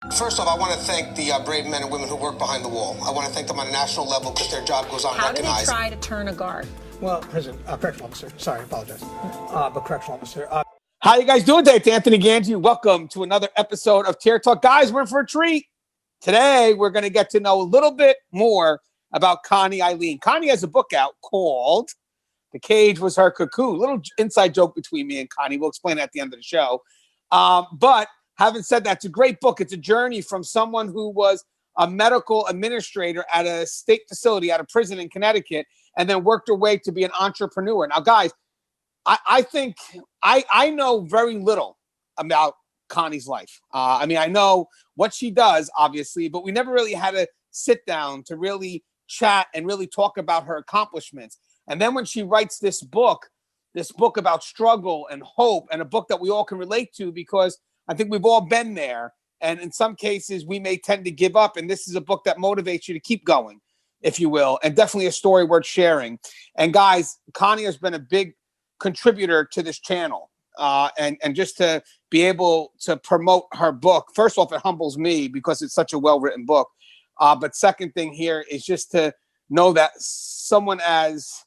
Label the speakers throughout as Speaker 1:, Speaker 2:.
Speaker 1: First off, I want to thank the brave men and women who work behind the wall. I want to thank them on a national level because their job goes unrecognized.
Speaker 2: How do they try to turn a guard?
Speaker 3: Well, correctional officer. Sorry, I apologize. But correctional officer.
Speaker 4: How you guys doing today? It's Anthony Gangi. Welcome to another episode of Tier Talk. Guys, we're in for a treat. Today, we're going to get to know a little bit more about Connie Alleyne. Connie has a book out called The Cage Was Her Cocoon. Little inside joke between me and Connie. We'll explain it at the end of the show. But having said that, it's a great book. It's a journey from someone who was a medical administrator at a state facility, at a prison in Connecticut, and then worked her way to be an entrepreneur. Now, guys, I think I know very little about Connie's life. I mean, I know what she does, obviously, but we never really had to sit down to really chat and really talk about her accomplishments. And then when she writes this book about struggle and hope, and a book that we all can relate to, because I think we've all been there. And in some cases, we may tend to give up. And this is a book that motivates you to keep going, if you will, and definitely a story worth sharing. And guys, Connie has been a big contributor to this channel. And just to be able to promote her book, first off, it humbles me because it's such a well-written book. But second thing here is just to know that someone as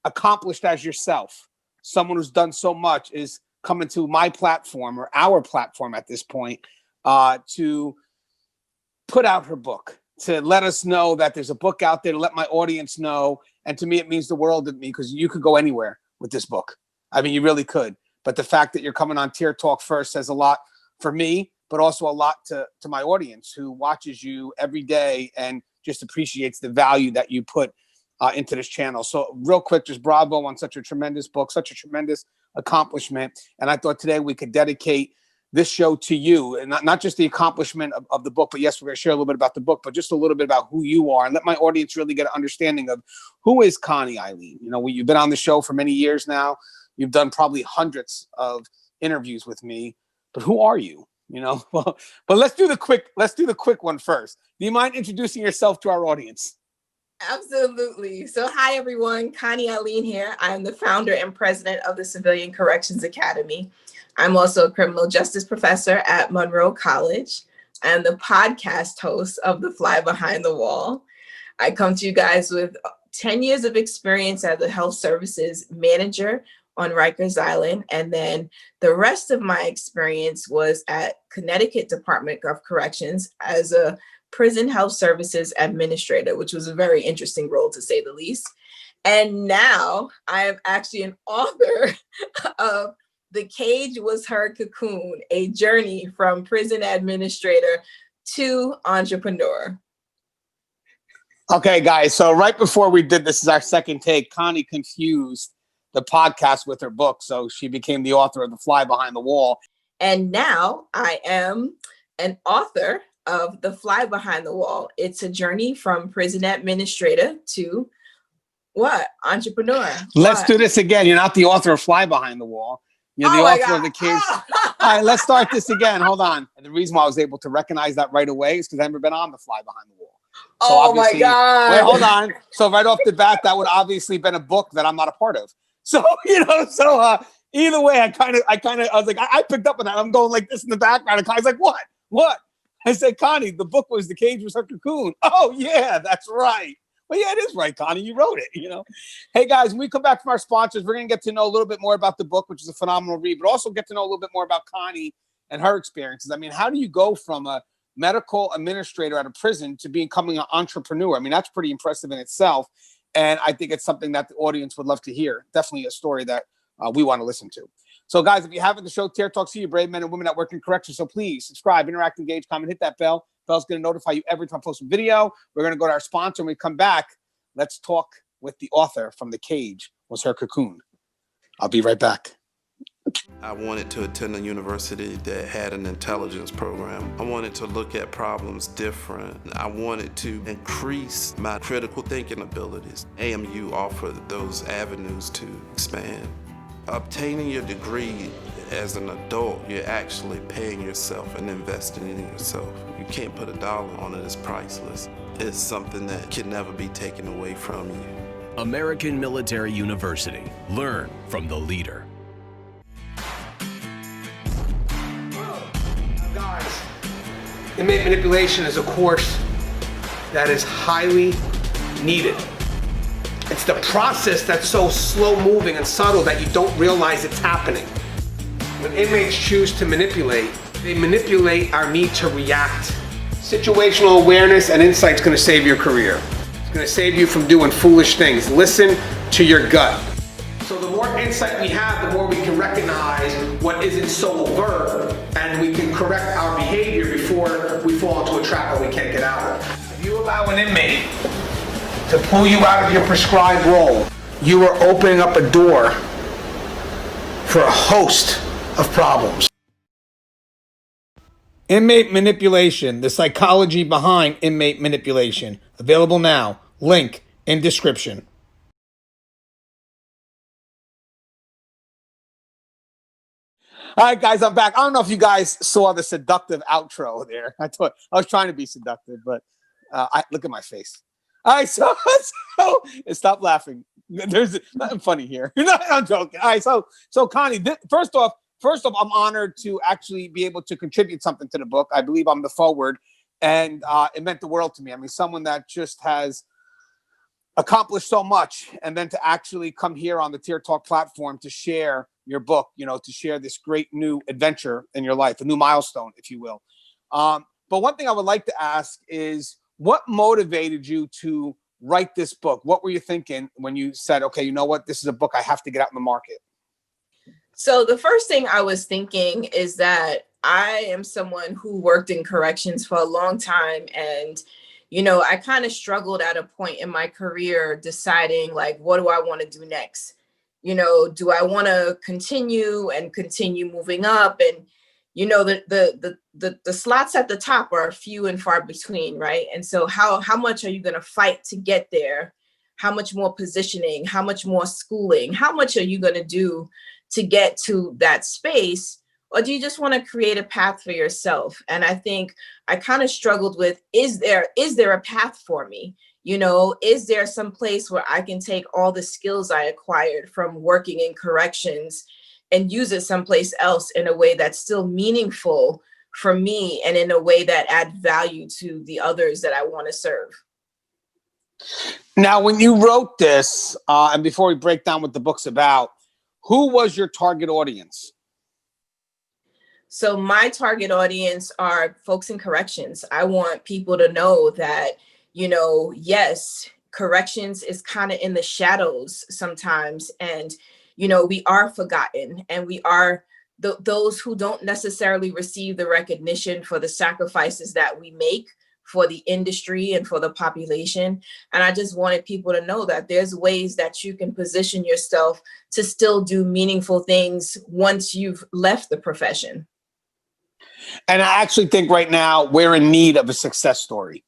Speaker 4: accomplished as yourself, someone who's done so much, is coming to my platform, or our platform at this point, to put out her book, to let us know that there's a book out there, to let my audience know. And to me, it means the world to me, because you could go anywhere with this book. I mean, you really could. But the fact that you're coming on Tier Talk first says a lot for me, but also a lot to my audience, who watches you every day and just appreciates the value that you put into this channel. So real quick, just bravo on such a tremendous book, such a tremendous accomplishment. And I thought today we could dedicate this show to you, and not just the accomplishment of the book, but yes, we're going to share a little bit about the book, but just a little bit about who you are, and let my audience really get an understanding of who is Connie Alleyne. You know, you've been on the show for many years now. You've done probably hundreds of interviews with me, but who are you? You know, well, but let's do the quick one first. Do you mind introducing yourself to our audience?
Speaker 5: Absolutely. So hi, everyone. Connie Alleyne here. I'm the founder and president of the Civilian Corrections Academy. I'm also a criminal justice professor at Monroe College. I'm the podcast host of The Fly Behind the Wall. I come to you guys with 10 years of experience as a health services manager on Rikers Island. And then the rest of my experience was at Connecticut Department of Corrections as a prison health services administrator, which was a very interesting role, to say the least. And now I am actually an author of The Cage Was Her Cocoon, a journey from prison administrator to entrepreneur.
Speaker 4: Okay, guys. So right before we did this, is our second take. Connie confused the podcast with her book, so she became the author of The Fly Behind the Wall.
Speaker 5: And now I am an author of The Fly Behind the Wall. It's a journey from prison administrator to what? Entrepreneur.
Speaker 4: Let's do this again. You're not the author of Fly Behind the Wall. You're the author of The Cage. All right, let's start this again. Hold on. And the reason why I was able to recognize that right away is because I've never been on The Fly Behind the Wall. So
Speaker 5: oh my God.
Speaker 4: Wait, hold on. So right off the bat, that would obviously been a book that I'm not a part of. So, you know, either way, I was like, I picked up on that. I'm going like this in the background. And Connie's like, what? I said, Connie, the book was The Cage Was Her Cocoon. Oh yeah, that's right. Well, yeah, it is right, Connie. You wrote it, you know. Hey, guys, when we come back from our sponsors, we're going to get to know a little bit more about the book, which is a phenomenal read, but also get to know a little bit more about Connie and her experiences. I mean, how do you go from a medical administrator at a prison to becoming an entrepreneur? I mean, that's pretty impressive in itself. And I think it's something that the audience would love to hear. Definitely a story that we want to listen to. So, guys, if you haven't, the show Tier Talk, see you brave men and women that work in corrections. So please subscribe, interact, engage, comment, hit that bell. Bell's going to notify you every time I post a video. We're going to go to our sponsor. When we come back, let's talk with the author from The Cage Was Her Cocoon. I'll be right back.
Speaker 6: I wanted to attend a university that had an intelligence program. I wanted to look at problems different. I wanted to increase my critical thinking abilities. AMU offered those avenues to expand. Obtaining your degree as an adult, you're actually paying yourself and investing in yourself. You can't put a dollar on it, it's priceless. It's something that can never be taken away from you.
Speaker 7: American Military University. Learn from the leader.
Speaker 3: Guys, Inmate manipulation is a course that is highly needed. It's the process that's so slow moving and subtle that you don't realize it's happening. When inmates choose to manipulate, they manipulate our need to react. Situational awareness and insight is going to save your career. It's going to save you from doing foolish things. Listen to your gut. So the more insight we have, the more we can recognize what isn't so overt, and we can correct our behavior before we fall into a trap that we can't get out of. If you allow an inmate to pull you out of your prescribed role, you are opening up a door for a host of problems. Inmate manipulation, the psychology behind inmate manipulation. Available now. Link in description.
Speaker 4: All right, guys, I'm back. I don't know if you guys saw the seductive outro there. I was trying to be seductive, but look at my face. All right, so stop laughing. There's nothing funny here. I'm joking. All right, so Connie, first off, I'm honored to actually be able to contribute something to the book. I believe I'm the forward, and it meant the world to me. I mean, someone that just has accomplished so much, and then to actually come here on the Tier Talk platform to share your book, to share this great new adventure in your life, a new milestone, if you will. But one thing I would like to ask is, what motivated you to write this book? What were you thinking when you said, okay, you know what, this is a book I have to get out in the market?
Speaker 5: So the first thing I was thinking is that I am someone who worked in corrections for a long time. And, I kind of struggled at a point in my career deciding, like, what do I want to do next? Do I want to continue moving up? And, the slots at the top are few and far between, right? And so how much are you going to fight to get there? How much more positioning? How much more schooling? How much are you going to do to get to that space? Or do you just want to create a path for yourself? And I think I kind of struggled with, is there a path for me? Is there some place where I can take all the skills I acquired from working in corrections and use it someplace else in a way that's still meaningful for me and in a way that add value to the others that I want to serve?
Speaker 4: Now, when you wrote this, and before we break down what the book's about, who was your target audience?
Speaker 5: So my target audience are folks in corrections. I want people to know that, yes, corrections is kind of in the shadows sometimes. And, we are forgotten, and we are those who don't necessarily receive the recognition for the sacrifices that we make for the industry and for the population. And I just wanted people to know that there's ways that you can position yourself to still do meaningful things once you've left the profession.
Speaker 4: And I actually think right now we're in need of a success story,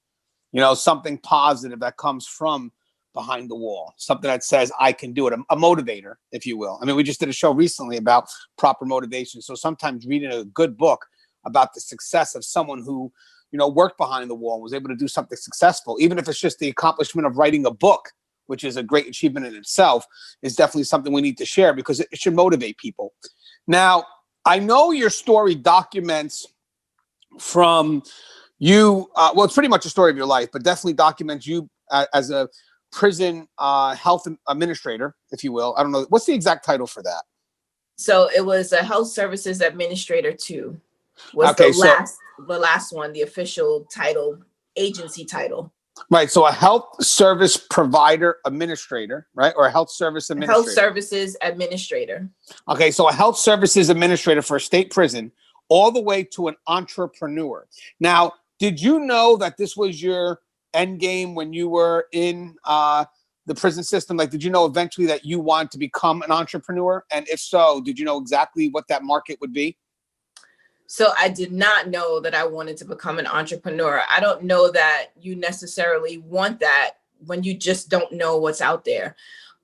Speaker 4: something positive that comes from behind the wall, something that says, I can do it, a motivator, if you will. I mean, we just did a show recently about proper motivation. So sometimes reading a good book about the success of someone who, worked behind the wall, was able to do something successful, even if it's just the accomplishment of writing a book, which is a great achievement in itself, is definitely something we need to share because it should motivate people. Now, I know your story documents from you, well, it's pretty much a story of your life, but definitely documents you as a prison health administrator, if you will. I don't know. What's the exact title for that?
Speaker 5: So it was a health services administrator 2 was the last one, the official title, agency title.
Speaker 4: Right. So a health service provider administrator, right? Or a health service administrator.
Speaker 5: Health services administrator.
Speaker 4: Okay. So a health services administrator for a state prison, all the way to an entrepreneur. Now, did you know that this was your end game when you were in the prison system? Like, did you know eventually that you wanted to become an entrepreneur? And if so, did you know exactly what that market would be?
Speaker 5: So I did not know that I wanted to become an entrepreneur. I don't know that you necessarily want that when you just don't know what's out there.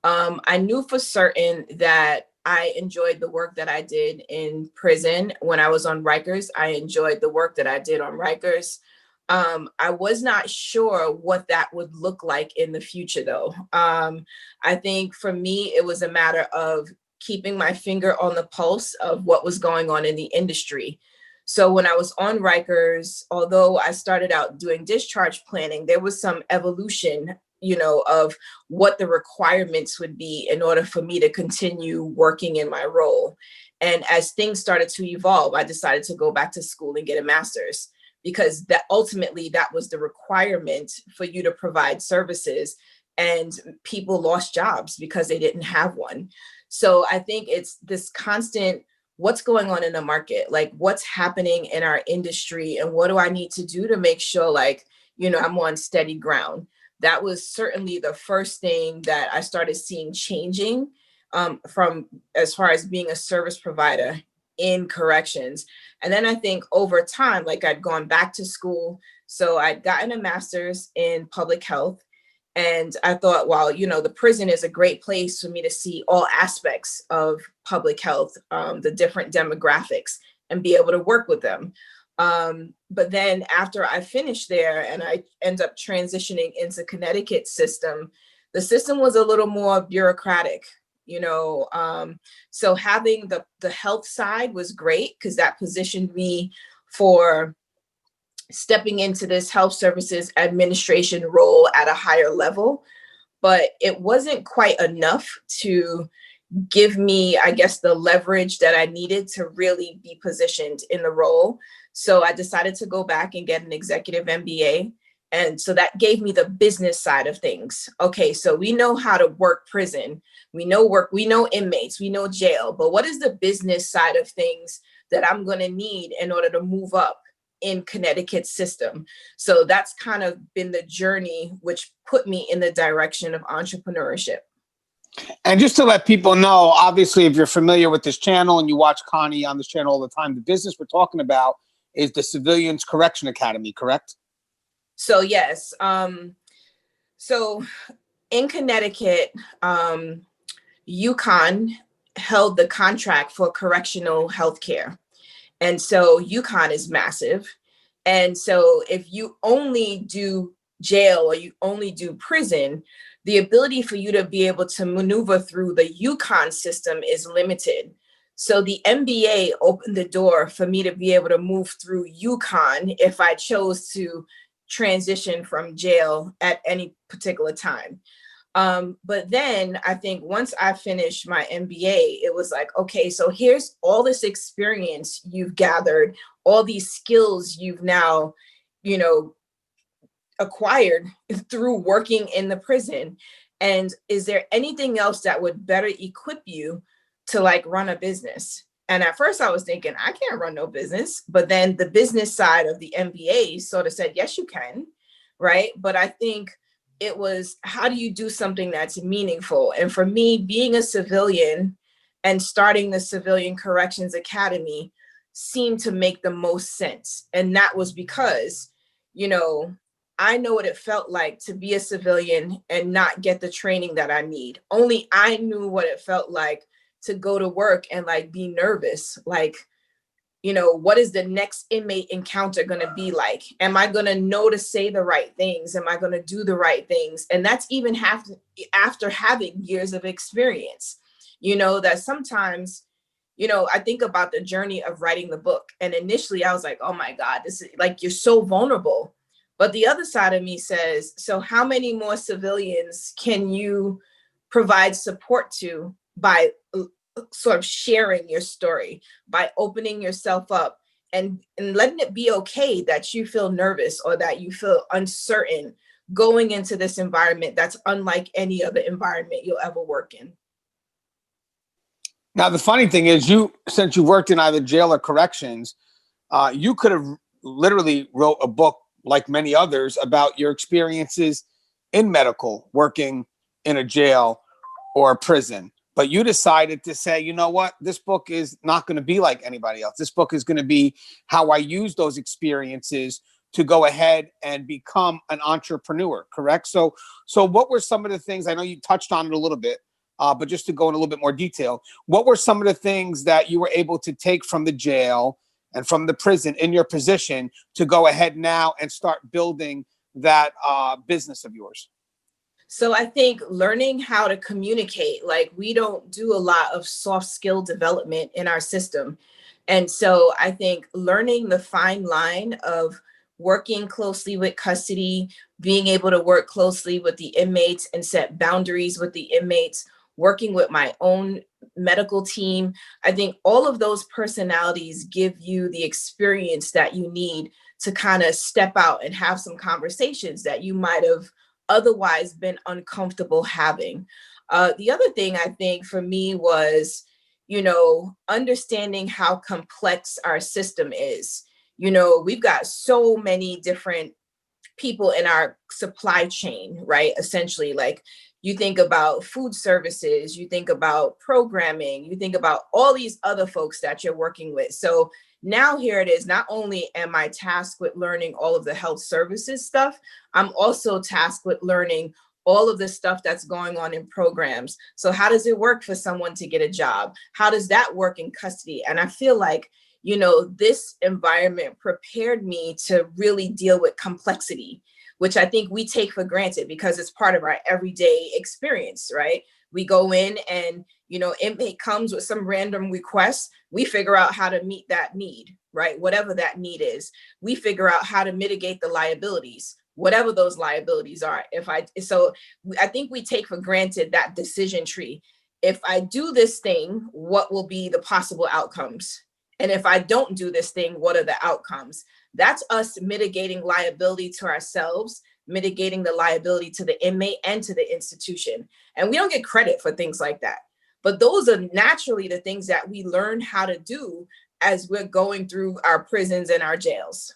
Speaker 5: I knew for certain that I enjoyed the work that I did in prison when I was on Rikers. I enjoyed the work that I did on Rikers. I was not sure what that would look like in the future, though. I think for me, it was a matter of keeping my finger on the pulse of what was going on in the industry. So when I was on Rikers, although I started out doing discharge planning, there was some evolution, of what the requirements would be in order for me to continue working in my role. And as things started to evolve, I decided to go back to school and get a master's, because that ultimately that was the requirement for you to provide services, and people lost jobs because they didn't have one. So I think it's this constant, what's going on in the market, like what's happening in our industry, and what do I need to do to make sure I'm on steady ground. That was certainly the first thing that I started seeing changing, from as far as being a service provider in corrections. And then I think over time, like I'd gone back to school. So I'd gotten a master's in public health. And I thought, well, the prison is a great place for me to see all aspects of public health, the different demographics, and be able to work with them. But then after I finished there and I end up transitioning into Connecticut system, the system was a little more bureaucratic, so having the health side was great, because that positioned me for stepping into this health services administration role at a higher level. But it wasn't quite enough to give me, I guess, the leverage that I needed to really be positioned in the role. So I decided to go back and get an executive MBA. And so that gave me the business side of things. Okay, so we know how to work prison. We know inmates, we know jail, but what is the business side of things that I'm going to need in order to move up in Connecticut system? So that's kind of been the journey which put me in the direction of entrepreneurship.
Speaker 4: And just to let people know, obviously, if you're familiar with this channel and you watch Connie on this channel all the time, the business we're talking about is the Civilians Correction Academy, correct?
Speaker 5: So yes. So in Connecticut, UConn held the contract for correctional healthcare. And so UConn is massive. And so if you only do jail or you only do prison, the ability for you to be able to maneuver through the UConn system is limited. So the MBA opened the door for me to be able to move through UConn if I chose to transition from jail at any particular time. But then I think once I finished my MBA, it was like, okay, so here's all this experience you've gathered, all these skills you've now, acquired through working in the prison. And is there anything else that would better equip you to run a business? And at first I was thinking, I can't run no business. But then the business side of the MBA sort of said, yes, you can. Right. But I think it was, how do you do something that's meaningful? And for me, being a civilian and starting the Civilian Corrections Academy seemed to make the most sense. And that was because, I know what it felt like to be a civilian and not get the training that I need. Only I knew what it felt like to go to work and be nervous. What is the next inmate encounter going to be like? Am I going to know to say the right things? Am I going to do the right things? And that's even after having years of experience, that sometimes, I think about the journey of writing the book. And initially I was like, oh my God, this is you're so vulnerable. But the other side of me says, so how many more civilians can you provide support to by sort of sharing your story, by opening yourself up and letting it be okay that you feel nervous or that you feel uncertain going into this environment that's unlike any other environment you'll ever work in.
Speaker 4: Now, the funny thing is, since you worked in either jail or corrections, you could have literally wrote a book like many others about your experiences in medical, working in a jail or a prison. But you decided to say, you know what, this book is not going to be like anybody else. This book is going to be how I use those experiences to go ahead and become an entrepreneur, correct? So what were some of the things, I know you touched on it a little bit, but just to go in a little bit more detail, what were some of the things that you were able to take from the jail and from the prison in your position to go ahead now and start building that business of yours?
Speaker 5: So I think learning how to communicate, we don't do a lot of soft skill development in our system. And so I think learning the fine line of working closely with custody, being able to work closely with the inmates and set boundaries with the inmates, working with my own medical team. I think all of those personalities give you the experience that you need to kind of step out and have some conversations that you might have otherwise been uncomfortable having. The other thing I think for me was, understanding how complex our system is. We've got so many different people in our supply chain, right? Essentially, like you think about food services, you think about programming, you think about all these other folks that you're working with. So now here it is, not only am I tasked with learning all of the health services stuff, I'm also tasked with learning all of the stuff that's going on in programs. So how does it work for someone to get a job? How does that work in custody? And I feel like, this environment prepared me to really deal with complexity, which I think we take for granted because it's part of our everyday experience, right? We go in and, inmate comes with some random request. We figure out how to meet that need, right? Whatever that need is. We figure out how to mitigate the liabilities, whatever those liabilities are. So I think we take for granted that decision tree. If I do this thing, what will be the possible outcomes? And if I don't do this thing, what are the outcomes? That's us mitigating liability to ourselves, mitigating the liability to the inmate and to the institution. And we don't get credit for things like that. But those are naturally the things that we learn how to do as we're going through our prisons and our jails.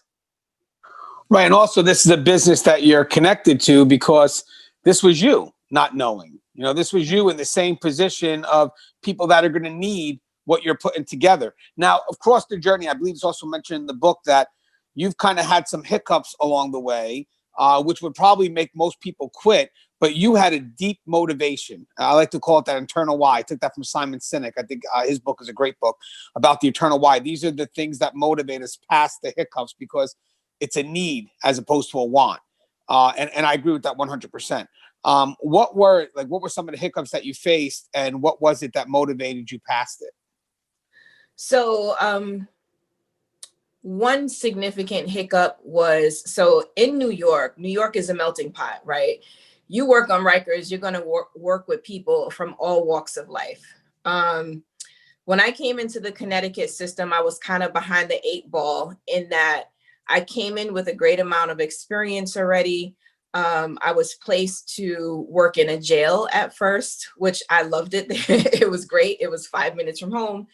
Speaker 4: Right. And also, this is a business that you're connected to because this was you not knowing. This was you in the same position of people that are going to need what you're putting together. Now, across the journey, I believe it's also mentioned in the book that you've kind of had some hiccups along the way, which would probably make most people quit, but you had a deep motivation. I like to call it that internal why. I took that from Simon Sinek. I think his book is a great book about the eternal why. These are the things that motivate us past the hiccups because it's a need as opposed to a want. And I agree with that 100%. What were some of the hiccups that you faced and what was it that motivated you past it?
Speaker 5: So one significant hiccup was, in New York is a melting pot, right? You work on Rikers, you're going to work with people from all walks of life. When I came into the Connecticut system, I was kind of behind the 8 ball in that I came in with a great amount of experience already. I was placed to work in a jail at first, which I loved it. It was great. It was 5 minutes from home.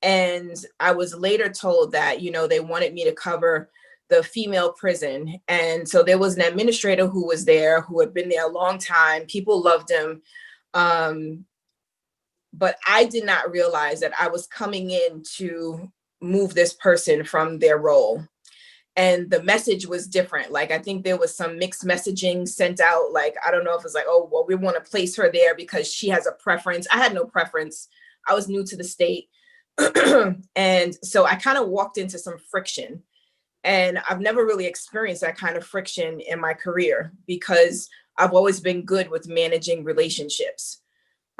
Speaker 5: And I was later told that, they wanted me to cover the female prison. And so there was an administrator who was there, who had been there a long time. People loved him. But I did not realize that I was coming in to move this person from their role. And the message was different. Like, I think there was some mixed messaging sent out. Like, I don't know if it's like, oh, well, we want to place her there because she has a preference. I had no preference. I was new to the state. And so I kind of walked into some friction, and I've never really experienced that kind of friction in my career because I've always been good with managing relationships.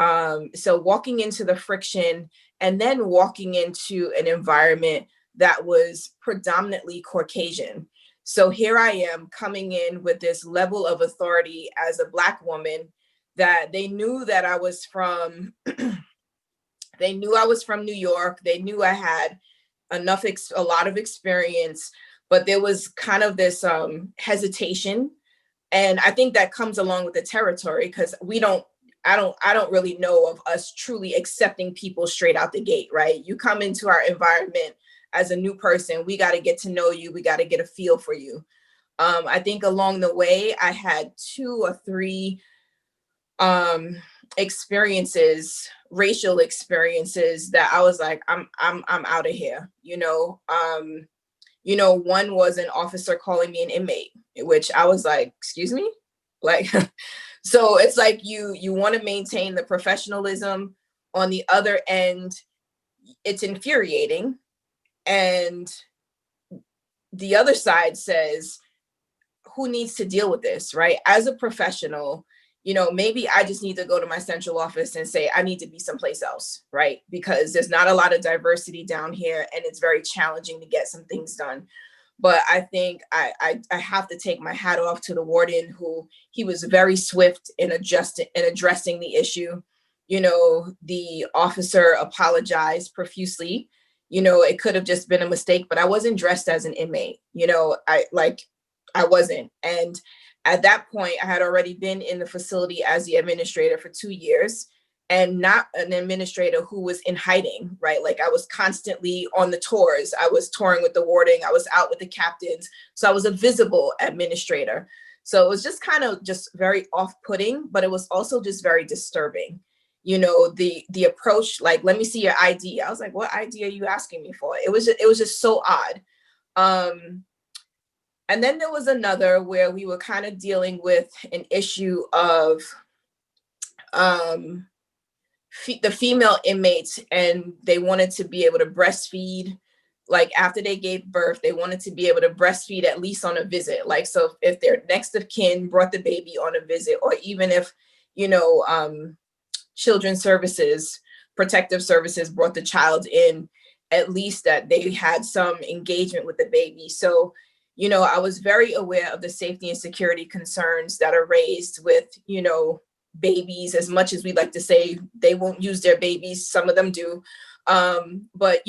Speaker 5: So walking into the friction and then walking into an environment that was predominantly Caucasian. So here I am coming in with this level of authority as a Black woman that they knew that I was from They knew I was from New York. They knew I had a lot of experience, but there was kind of this hesitation. And I think that comes along with the territory because I don't really know of us truly accepting people straight out the gate, right? You come into our environment as a new person, we got to get to know you. We got to get a feel for you. I think along the way, I had 2 or 3 experiences, racial experiences that I was like, I'm out of here. One was an officer calling me an inmate, which I was like, excuse me? Like, so it's like you want to maintain the professionalism. On the other end, it's infuriating. And the other side says, who needs to deal with this, right? As a professional, maybe I just need to go to my central office and say, I need to be someplace else, right? Because there's not a lot of diversity down here and it's very challenging to get some things done. But I think I have to take my hat off to the warden, who he was very swift in addressing the issue. The officer apologized profusely. It could have just been a mistake, but I wasn't dressed as an inmate. I wasn't. And at that point, I had already been in the facility as the administrator for 2 years, and not an administrator who was in hiding, right? Like, I was constantly on the tours. I was touring with the warden. I was out with the captains. So I was a visible administrator. So it was just kind of just very off-putting, but it was also just very disturbing. The approach, like, let me see your ID. I was like, what ID are you asking me for? It was just so odd. And then there was another where we were kind of dealing with an issue of the female inmates, and they wanted to be able to breastfeed. Like, after they gave birth, they wanted to be able to breastfeed at least on a visit. Like, so if their next of kin brought the baby on a visit, or even if, children's services, protective services brought the child in, at least that they had some engagement with the baby. So, I was very aware of the safety and security concerns that are raised with, babies. As much as we like to say they won't use their babies, some of them do. But,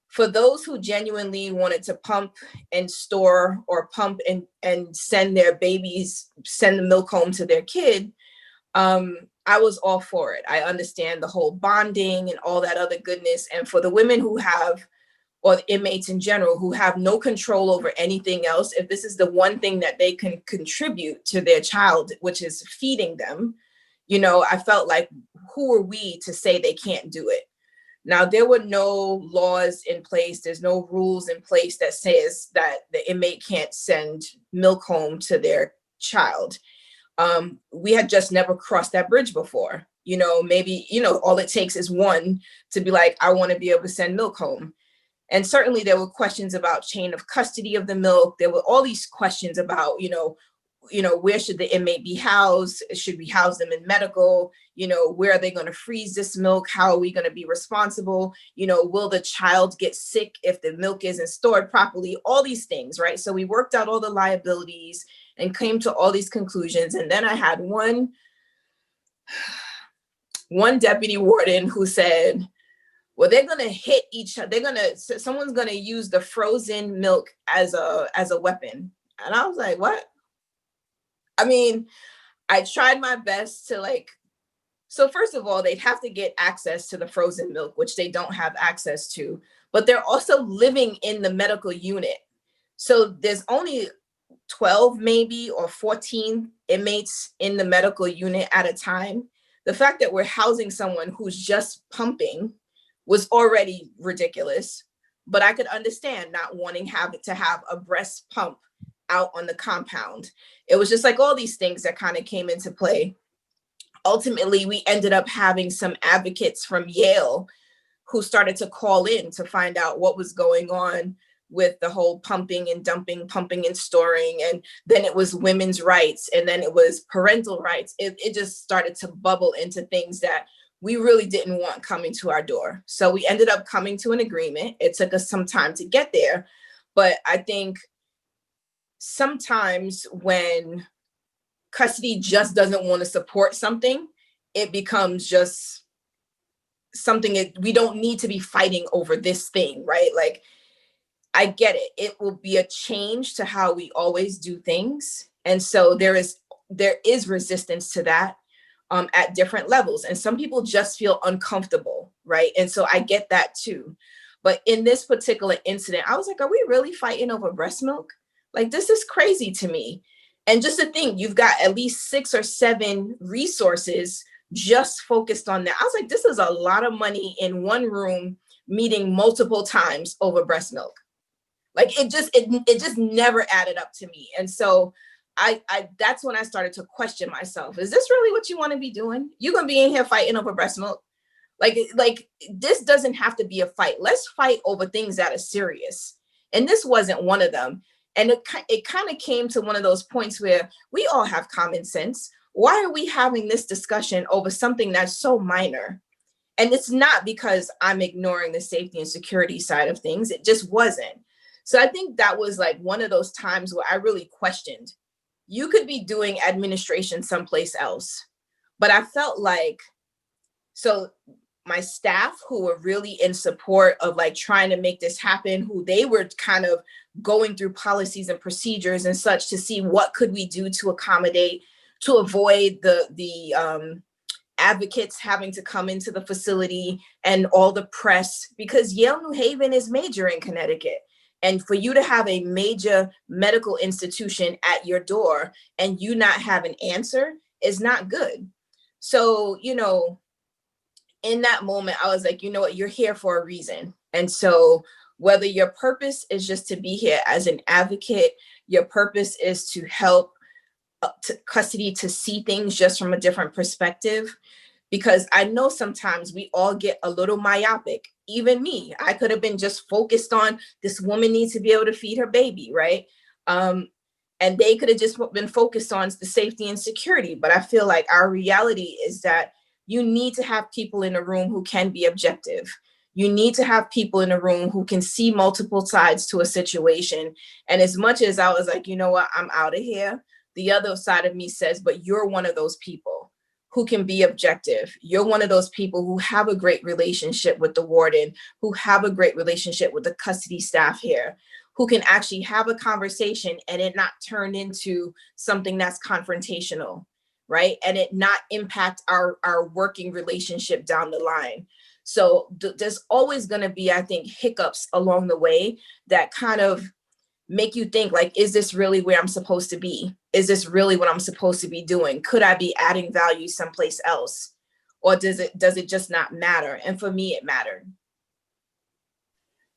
Speaker 5: for those who genuinely wanted to pump and store, or pump and send their babies, send the milk home to their kid, I was all for it. I understand the whole bonding and all that other goodness. And for the women who have, or the inmates in general, who have no control over anything else, if this is the one thing that they can contribute to their child, which is feeding them, I felt like, who are we to say they can't do it? Now, there were no laws in place. There's no rules in place that says that the inmate can't send milk home to their child. We had just never crossed that bridge before. Maybe, all it takes is one to be like, I want to be able to send milk home. And certainly there were questions about chain of custody of the milk. There were all these questions about, where should the inmate be housed? Should we house them in medical? Where are they going to freeze this milk? How are we going to be responsible? Will the child get sick if the milk isn't stored properly? All these things, right? So we worked out all the liabilities and came to all these conclusions. And then I had one deputy warden who said, well, they're going to hit each other. Someone's going to use the frozen milk as a weapon. And I was like, what? I mean, I tried my best to so first of all, they'd have to get access to the frozen milk, which they don't have access to, but they're also living in the medical unit. So there's only 12 maybe or 14 inmates in the medical unit at a time. The fact that we're housing someone who's just pumping was already ridiculous, but I could understand not wanting to have a breast pump out on the compound. It was just like all these things that kind of came into play. Ultimately, we ended up having some advocates from Yale who started to call in to find out what was going on with the whole pumping and dumping, pumping and storing. And then it was women's rights, and then it was parental rights. It just started to bubble into things that we really didn't want coming to our door. So we ended up coming to an agreement. It took us some time to get there, but I think sometimes when custody just doesn't want to support something, it becomes just something we don't need to be fighting over this thing, right? Like, I get it. It will be a change to how we always do things. And so there is resistance to that at different levels. And some people just feel uncomfortable, right? And so I get that too. But in this particular incident, I was like, are we really fighting over breast milk? Like, this is crazy to me. And just to think, you've got at least 6 or 7 resources just focused on that. I was like, this is a lot of money in one room, meeting multiple times over breast milk. Like, it just never added up to me. And so I that's when I started to question myself. Is this really what you want to be doing? You're going to be in here fighting over breast milk? Like this doesn't have to be a fight. Let's fight over things that are serious. And this wasn't one of them. And it kind of came to one of those points where we all have common sense. why are we having this discussion over something that's so minor? And it's not because I'm ignoring the safety and security side of things. It just wasn't. So I think that was like one of those times where I really questioned. You could be doing administration someplace else. But I felt like, so my staff who were really in support of like trying to make this happen, who they were kind of going through policies and procedures and such to see what could we do to accommodate, to avoid the advocates having to come into the facility and all the press, because Yale New Haven is major in Connecticut. And for you to have a major medical institution at your door and you not have an answer is not good. So, you know, in that moment, I was like, you know what, you're here for a reason. And so whether your purpose is just to be here as an advocate, your purpose is to help custody to see things just from a different perspective, because I know sometimes we all get a little myopic. Even me, I could have been just focused on this woman needs to be able to feed her baby, right? And they could have just been focused on the safety and security. But I feel like our reality is that you need to have people in a room who can be objective. You need to have people in a room who can see multiple sides to a situation. And as much as I was like, you know what, I'm out of here, the other side of me says, but you're one of those people who can be objective. You're one of those people who have a great relationship with the warden, who have a great relationship with the custody staff here, who can actually have a conversation and it not turn into something that's confrontational, right? And it not impact our working relationship down the line. So there's always gonna be, I think, hiccups along the way that kind of make you think like, is this really where I'm supposed to be? Is this really what I'm supposed to be doing? Could I be adding value someplace else? Or does it just not matter? And for me, it mattered.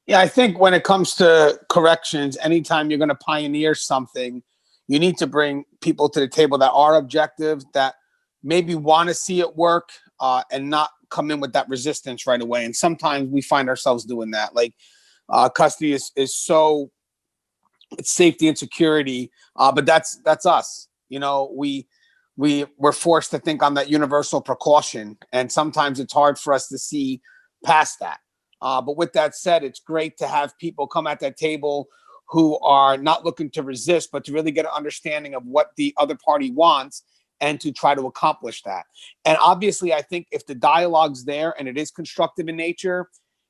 Speaker 4: Yeah, I think when it comes to corrections, anytime you're going to pioneer something, you need to bring people to the table that are objective, that maybe want to see it work, and not come in with that resistance right away. And sometimes we find ourselves doing that. Like custody is so, it's safety and security, but that's us. You know, we're forced to think on that universal precaution, and sometimes it's hard for us to see past that. But with that said, it's great to have people come at that table who are not looking to resist, but to really get an understanding of what the other party wants and to try to accomplish that. And obviously, I think if the dialogue's there and it is constructive in nature,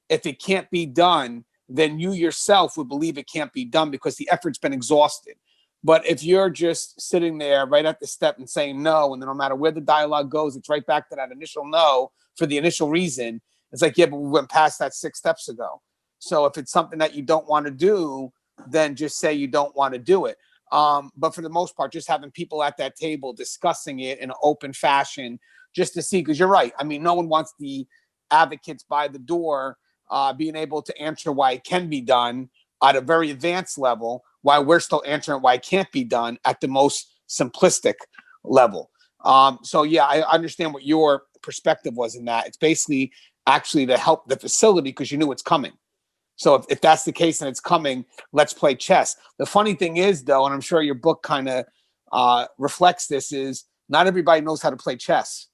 Speaker 4: if it can't be done, then you yourself would believe it can't be done because the effort's been exhausted. But if you're just sitting there right at the step and saying no, and then no matter where the dialogue goes, it's right back to that initial no for the initial reason. It's like, yeah, but we went past that 6 steps ago. So if it's something that you don't want to do, then just say you don't want to do it. But for the most part, just having people at that table discussing it in an open fashion, just to see, because you're right. I mean, no one wants the advocates by the door being able to answer why it can be done at a very advanced level, while we're still answering why it can't be done at the most simplistic level. So yeah, I understand what your perspective was in that. It's basically actually to help the facility because you knew it's coming. So if that's the case and it's coming, let's play chess. The funny thing is, though, and I'm sure your book kind of reflects this, is not everybody knows how to play chess.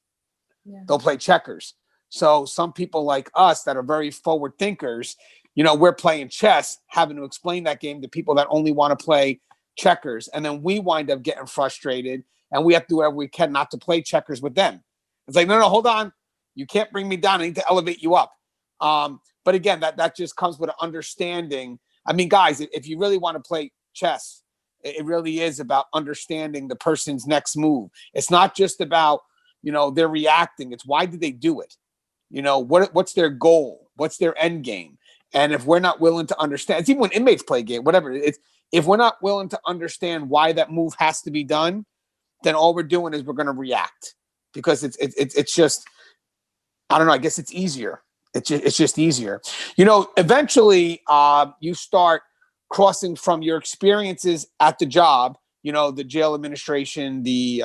Speaker 4: Yeah. They'll play checkers. So some people like us that are very forward thinkers, you know, we're playing chess, having to explain that game to people that only want to play checkers. And then we wind up getting frustrated and we have to do whatever we can not to play checkers with them. It's like, no, hold on. You can't bring me down. I need to elevate you up. But again, that just comes with an understanding. I mean, guys, if you really want to play chess, it really is about understanding the person's next move. It's not just about, you know, they're reacting. It's why did they do it? You know, what's their goal? What's their end game? And if we're not willing to understand, it's even when inmates play a game, whatever, it's if we're not willing to understand why that move has to be done, then all we're doing is we're going to react because it's just, I don't know, I guess it's easier. It's just easier. You know, eventually you start crossing from your experiences at the job, you know, the jail administration, the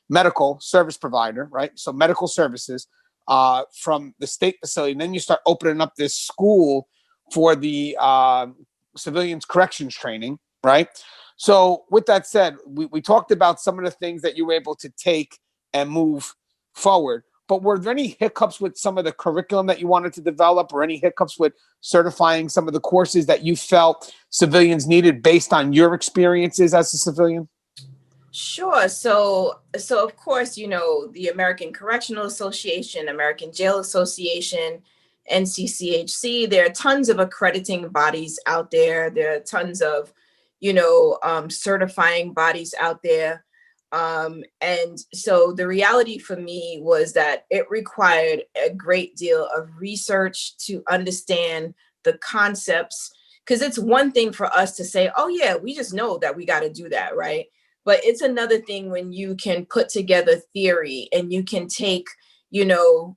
Speaker 4: medical service provider, right? So medical services from the state facility. And then you start opening up this school for the civilians corrections training, right? So with that said, we talked about some of the things that you were able to take and move forward, but were there any hiccups with some of the curriculum that you wanted to develop, or any hiccups with certifying some of the courses that you felt civilians needed based on your experiences as a civilian?
Speaker 5: Sure. So of course, the American Correctional Association, American Jail Association, NCCHC, there are tons of accrediting bodies out there. There are tons of, certifying bodies out there. And so the reality for me was that it required a great deal of research to understand the concepts, because it's one thing for us to say, oh yeah, we just know that we got to do that, right? But it's another thing when you can put together theory and you can take,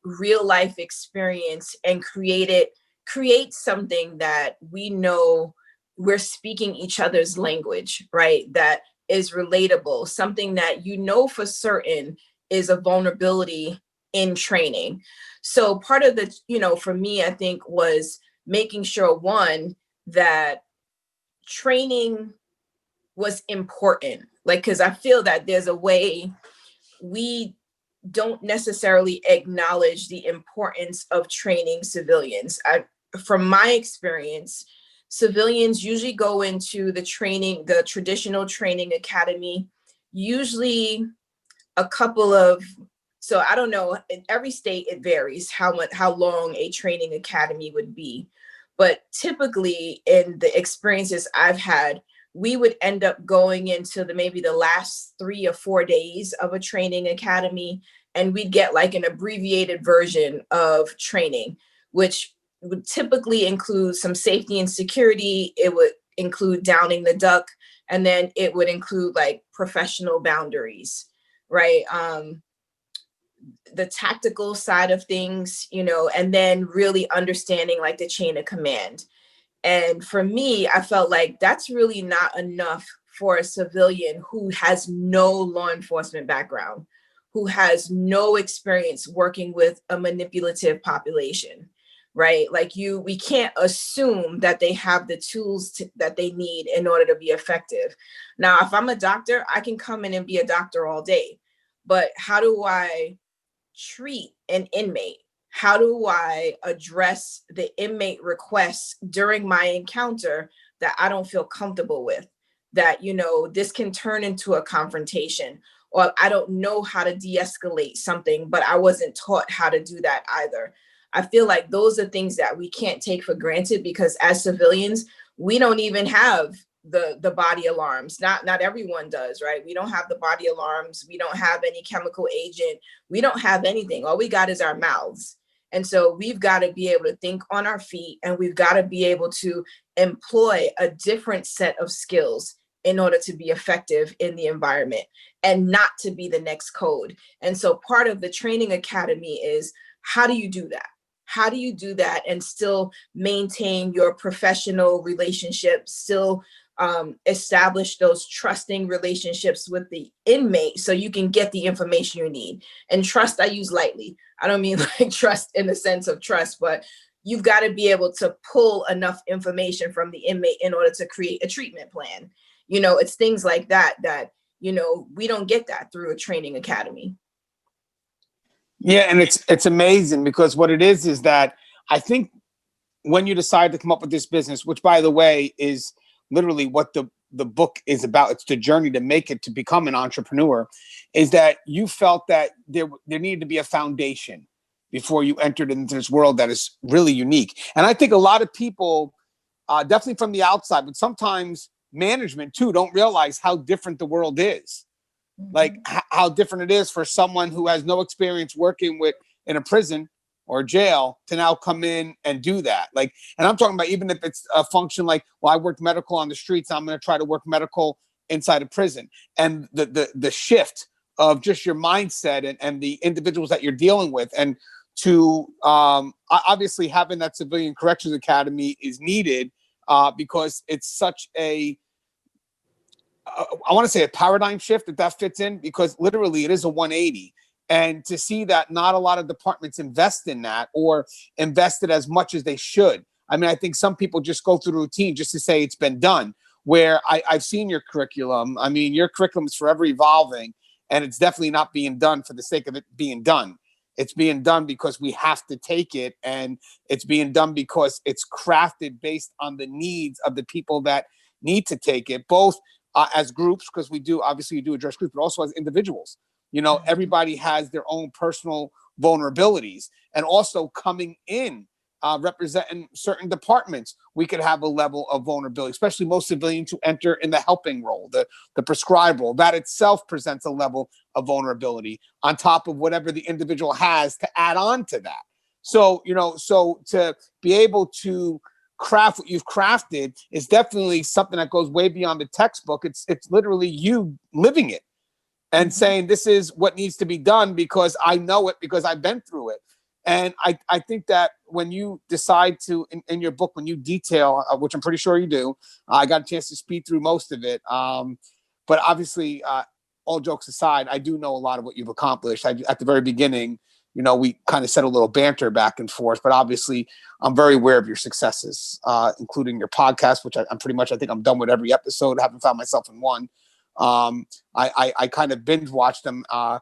Speaker 5: real life experience and create something that we know we're speaking each other's language, right? That is relatable, something that for certain is a vulnerability in training. So part of the, for me, I think was making sure, one, that training was important. Like, because I feel that there's a way we don't necessarily acknowledge the importance of training civilians. From my experience, civilians usually go into the traditional training academy, usually a couple of, so I don't know, in every state it varies how long a training academy would be. But typically in the experiences I've had, we would end up going into maybe the last 3 or 4 days of a training academy, and we'd get like an abbreviated version of training, which would typically include some safety and security. It would include downing the duck, and then it would include like professional boundaries, right? The tactical side of things, and then really understanding like the chain of command. And for me, I felt like that's really not enough for a civilian who has no law enforcement background, who has no experience working with a manipulative population, right? Like we can't assume that they have the tools that they need in order to be effective. Now, if I'm a doctor, I can come in and be a doctor all day, but how do I treat an inmate? How do I address the inmate requests during my encounter that I don't feel comfortable with? That, this can turn into a confrontation, or I don't know how to de-escalate something, but I wasn't taught how to do that either. I feel like those are things that we can't take for granted, because as civilians, we don't even have the body alarms. Not everyone does, right? We don't have the body alarms. We don't have any chemical agent. We don't have anything. All we got is our mouths. And so we've got to be able to think on our feet, and we've got to be able to employ a different set of skills in order to be effective in the environment and not to be the next code. And so part of the training academy is, how do you do that? How do you do that and still maintain your professional relationships, still establish those trusting relationships with the inmate so you can get the information you need? And trust, I use lightly. I don't mean like trust in the sense of trust, but you've got to be able to pull enough information from the inmate in order to create a treatment plan. It's things like that, we don't get that through a training academy.
Speaker 4: Yeah, and it's amazing, because what it is that I think when you decide to come up with this business, which by the way is literally what the book is about, it's the journey to make it to become an entrepreneur, is that you felt that there needed to be a foundation before you entered into this world that is really unique. And I think a lot of people, definitely from the outside, but sometimes management too, don't realize how different the world is. Like how different it is for someone who has no experience working in a prison or jail to now come in and do that. Like, and I'm talking about even if it's a function like, well, I worked medical on the streets, I'm going to try to work medical inside a prison. And the shift of just your mindset and the individuals that you're dealing with, and to obviously having that civilian corrections academy is needed, because it's such I want to say a paradigm shift, if that fits in, because literally it is a 180. And to see that not a lot of departments invest in that, or invested as much as they should. I mean, I think some people just go through the routine just to say it's been done, where I've seen your curriculum. I mean, your curriculum is forever evolving, and it's definitely not being done for the sake of it being done. It's being done because we have to take it, and it's being done because it's crafted based on the needs of the people that need to take it, both as groups, because we do address groups, but also as individuals. Everybody has their own personal vulnerabilities, and also coming in representing certain departments, we could have a level of vulnerability, especially most civilians who enter in the helping role, the prescribed role. That itself presents a level of vulnerability on top of whatever the individual has to add on to that. So, so to be able to craft what you've crafted is definitely something that goes way beyond the textbook. It's literally you living it and saying, this is what needs to be done because I know it, because I've been through it. And I think that when you decide to, in your book, when you detail, which I'm pretty sure you do, I got a chance to speed through most of it. But obviously, all jokes aside, I do know a lot of what you've accomplished. At the very beginning, we kind of said a little banter back and forth, but obviously I'm very aware of your successes, including your podcast, which I think I'm done with every episode. I haven't found myself in one. I kind of binge watched them. I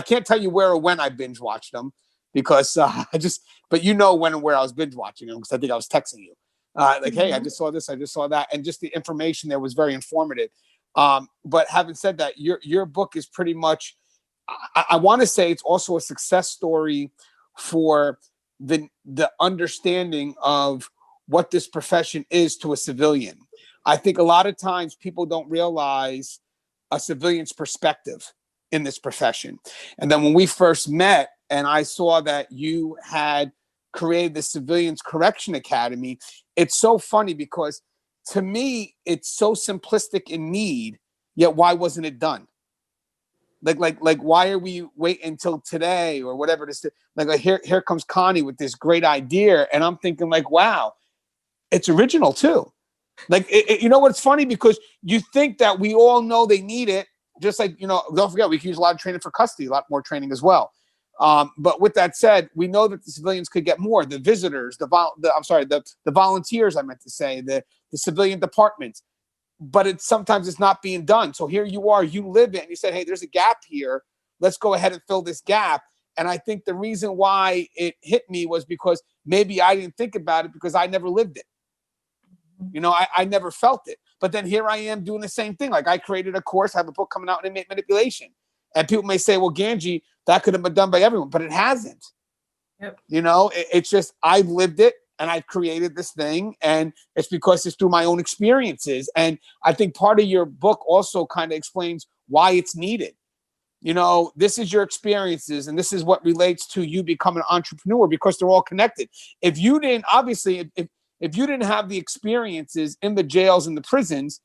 Speaker 4: can't tell you where or when I binge watched them, because but when and where I was binge watching them, because I think I was texting you, hey, I just saw this, I just saw that. And just the information there was very informative. But having said that, your book is pretty much, I want to say it's also a success story for the understanding of what this profession is to a civilian. I think a lot of times people don't realize a civilian's perspective in this profession. And then when we first met, and I saw that you had created the Civilians Correction Academy, it's so funny because to me, it's so simplistic in need, yet why wasn't it done? Like why are we waiting until today or whatever it is? Like here comes Connie with this great idea. And I'm thinking like, wow, it's original too. Like, what's funny, because you think that we all know they need it. Just like, don't forget, we can use a lot of training for custody, a lot more training as well. But with that said, we know that the civilians could get more. The visitors, the volunteers, I meant to say, the civilian departments. But sometimes it's not being done. So here you are, you live it, and you said, hey, there's a gap here. Let's go ahead and fill this gap. And I think the reason why it hit me was because maybe I didn't think about it because I never lived it. I never felt it. But then here I am doing the same thing. Like, I created a course, I have a book coming out on inmate manipulation. And people may say, well, Gangi, that could have been done by everyone, but it hasn't.
Speaker 5: Yep.
Speaker 4: It's just, I've lived it and I've created this thing, and it's because it's through my own experiences. And I think part of your book also kind of explains why it's needed. This is your experiences, and this is what relates to you becoming an entrepreneur, because they're all connected. If you didn't, obviously, if you didn't have the experiences in the jails and the prisons,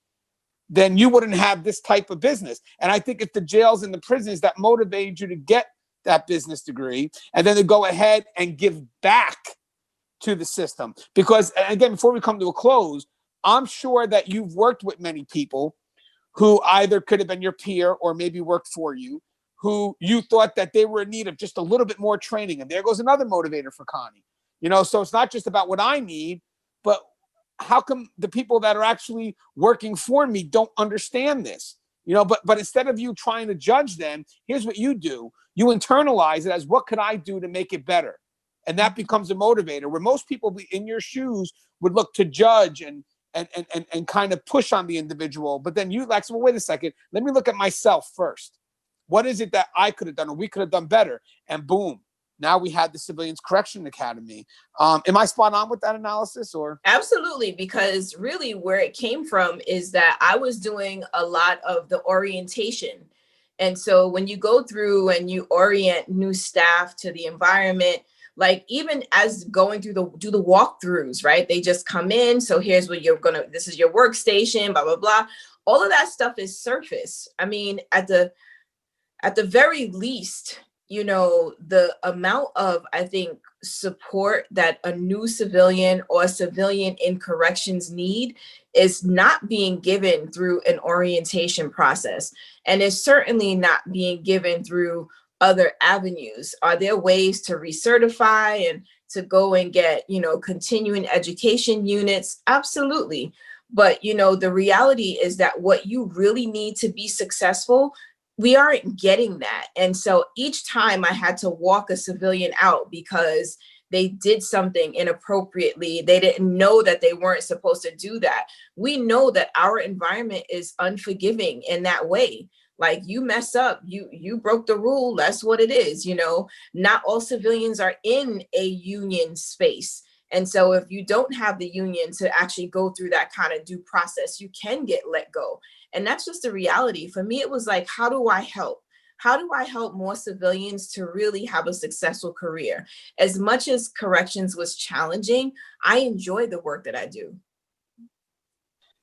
Speaker 4: then you wouldn't have this type of business. And I think it's the jails and the prisons that motivated you to get that business degree, and then to go ahead and give back to the system. Because, again, before we come to a close, I'm sure that you've worked with many people who either could have been your peer or maybe worked for you, who you thought that they were in need of just a little bit more training. And there goes another motivator for Connie. So it's not just about what I need, but how come the people that are actually working for me don't understand this? But instead of you trying to judge them, here's what you do. You internalize it as, what could I do to make it better? And that becomes a motivator, where most people in your shoes would look to judge and kind of push on the individual. But then you like, well, wait a second, let me look at myself first. What is it that I could have done or we could have done better? And boom, now we had the Civilians Correction Academy. Am I spot on with that analysis, or?
Speaker 5: Absolutely, because really where it came from is that I was doing a lot of the orientation. And so when you go through and you orient new staff to the environment, like even as going through do the walkthroughs, right? They just come in. So here's what this is your workstation, blah, blah, blah. All of that stuff is surface. I mean, at the very least, the amount of, I think, support that a new civilian or a civilian in corrections need is not being given through an orientation process. And is certainly not being given through other avenues. Are there ways to recertify and to go and get, continuing education units? Absolutely. But, the reality is that what you really need to be successful, we aren't getting that. And so each time I had to walk a civilian out because they did something inappropriately, they didn't know that they weren't supposed to do that. We know that our environment is unforgiving in that way. Like, you mess up, you broke the rule, that's what it is. Not all civilians are in a union space. And so if you don't have the union to actually go through that kind of due process, you can get let go. And that's just the reality. For me, it was like, how do I help? How do I help more civilians to really have a successful career? As much as corrections was challenging, I enjoy the work that I do.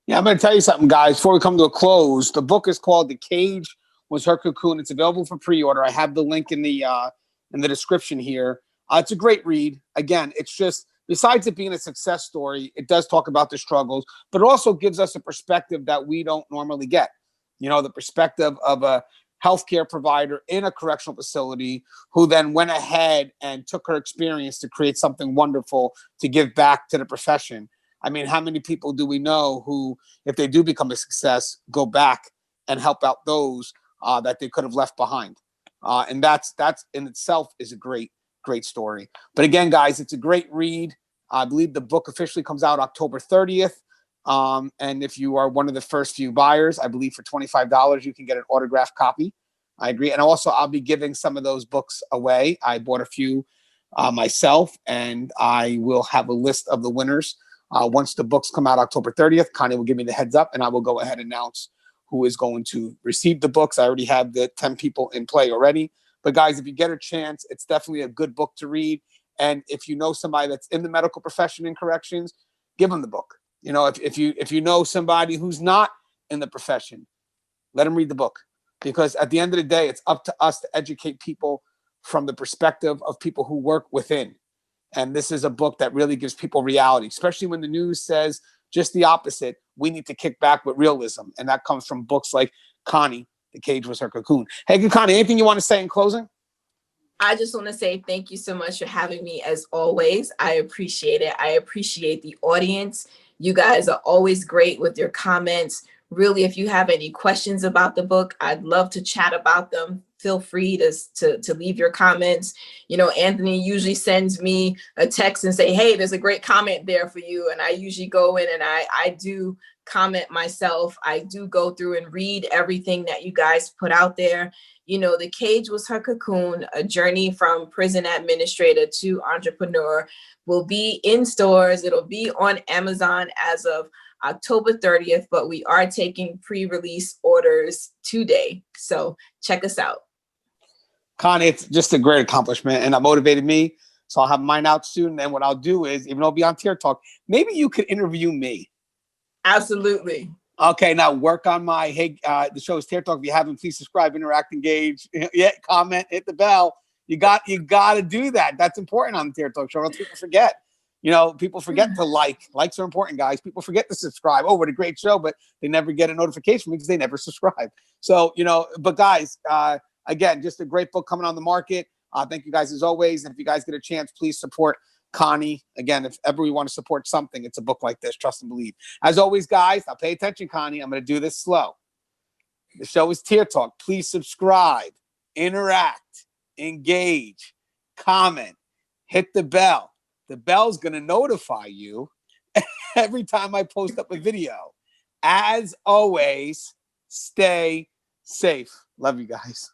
Speaker 4: Yeah, I'm going to tell you something, guys, before we come to a close. The book is called The Cage Was Her Cocoon. It's available for pre-order. I have the link in the description here. It's a great read. Again, it's just, besides it being a success story, it does talk about the struggles, but it also gives us a perspective that we don't normally get. The perspective of a healthcare provider in a correctional facility who then went ahead and took her experience to create something wonderful to give back to the profession. I mean, how many people do we know who, if they do become a success, go back and help out those that they could have left behind? And that's in itself is a great story. But again, guys, it's a great read. I believe the book officially comes out October 30th. And if you are one of the first few buyers, I believe for $25, you can get an autographed copy. I agree. And also, I'll be giving some of those books away. I bought a few myself, and I will have a list of the winners. Once the books come out October 30th, Connie will give me the heads up, and I will go ahead and announce who is going to receive the books. I already have the 10 people in play already. But guys, if you get a chance, it's definitely a good book to read. And if you know somebody that's in the medical profession in corrections, give them the book. If you know somebody who's not in the profession, let them read the book. Because at the end of the day, it's up to us to educate people from the perspective of people who work within. And this is a book that really gives people reality, especially when the news says just the opposite. We need to kick back with realism. And that comes from books like Connie, The Cage Was Her Cocoon. Hey, Connie, anything you want to say in closing?
Speaker 5: I just want to say thank you so much for having me, as always. I appreciate it. I appreciate the audience. You guys are always great with your comments. Really, if you have any questions about the book, I'd love to chat about them. Feel free to leave your comments. Anthony usually sends me a text and say, hey, there's a great comment there for you. And I usually go in and I do comment myself. I do go through and read everything that you guys put out there. The Cage Was Her Cocoon, a journey from prison administrator to entrepreneur, will be in stores. It'll be on Amazon as of October 30th, but we are taking pre-release orders today. So check us out.
Speaker 4: Connie, it's just a great accomplishment, and that motivated me. So I'll have mine out soon. And what I'll do is, even though I'll be on Tier Talk, maybe you could interview me.
Speaker 5: Absolutely.
Speaker 4: Okay, now work on my, the show is Tier Talk. If you haven't, please subscribe, interact, engage, comment, hit the bell. You got to do that. That's important on the Tier Talk show. Else people forget. People forget to like. Likes are important, guys. People forget to subscribe. Oh, what a great show, but they never get a notification because they never subscribe. So, but guys, again, just a great book coming on the market. Thank you guys as always. And if you guys get a chance, please support Connie. Again, if ever we want to support something, it's a book like this. Trust and believe. As always, guys, now pay attention, Connie. I'm going to do this slow. The show is Tier Talk. Please subscribe, interact, engage, comment, hit the bell. The bell's going to notify you every time I post up a video. As always, stay safe. Love you guys.